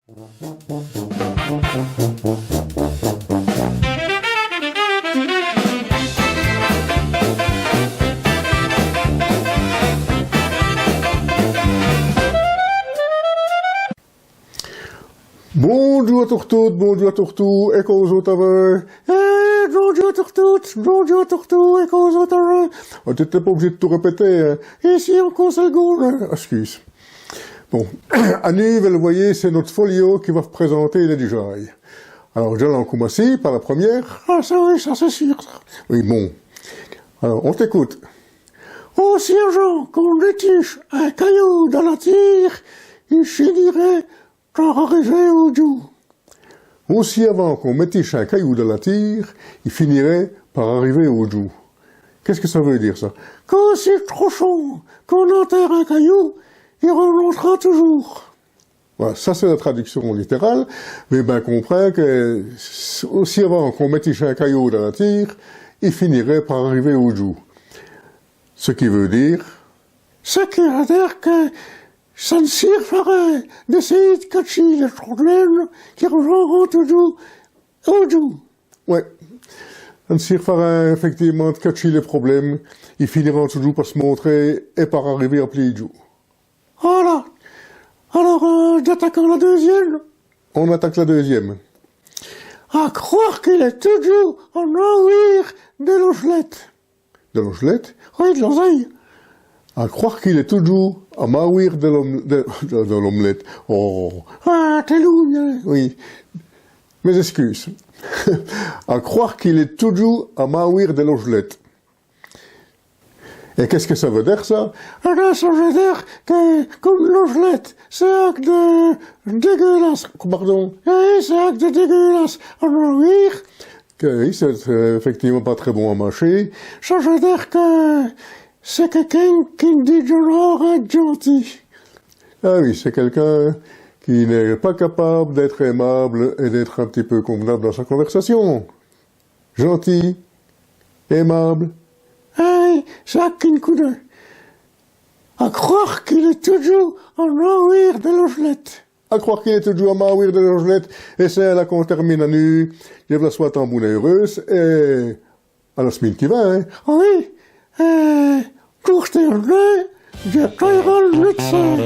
Bonjour à tous, bonjour à tous, et qu'aux autres avant. Bonjour à tous, bonjour à tous, et qu'aux autres avant. On n'était pas obligé de tout répéter, hein. Ici, on conseille hein. Excuse. Bon. Annie, vous le voyez, c'est notre folio qui va vous présenter les détails. Alors, je l'en commence par la première. Ah, ça oui, ça c'est sûr, ça. Oui, bon. Alors, on t'écoute. Au sergent, qu'on détiche un caillou dans la tire, il finirait par arriver au jour. Aussi avant qu'on métiche un caillou dans la tire, il finirait par arriver au jour. Qu'est-ce que ça veut dire, ça? Quand c'est trop chaud, qu'on enterre un caillou, il remontera toujours. Voilà, ça c'est la traduction littérale, mais ben comprend que aussi avant qu'on métiche un caillou dans la tire, il finirait par arriver au jour. Ce qui veut dire... Ce qui veut dire que ça ne sert à rien d'essayer de cacher les problèmes qui reviendront toujours au jour. Ouais. Ça ne sert à rien, effectivement, de cacher les problèmes. Ils finiront toujours par se montrer et par arriver à plier le jour. Voilà. Alors, j'attaque la deuxième. On attaque la deuxième. À croire qu'il est toujours en envers de l'ogelette. De l'ogelette? Oui, de l'oseille. À croire qu'il est toujours à mourir de l'omelette. Oh. Ah, t'es loin. Oui. Mes excuses. À croire qu'il est toujours à mourir de l'ogelette. Et qu'est-ce que ça veut dire, ça? Eh bien, ça veut dire que, comme l'ogelette, c'est acte de dégueulasse. Pardon. Oui, c'est acte de dégueulasse à mourir. Que oui, c'est effectivement pas très bon à mâcher. Ça veut dire que c'est quelqu'un qui dit de genre être gentil. Ah oui, c'est quelqu'un qui n'est pas capable d'être aimable et d'être un petit peu convenable dans sa conversation. Gentil, aimable. Hey, ça qu'une coup de... À croire qu'il est toujours en mourir de l'ogelette. À croire qu'il est toujours en mourir de l'ogelette. Et c'est là qu'on termine à nu. Je vous la souhaite en bonne et heureuse. Et à la semaine qui va, hein. Oui. Pour terminer, je paierai le médecin.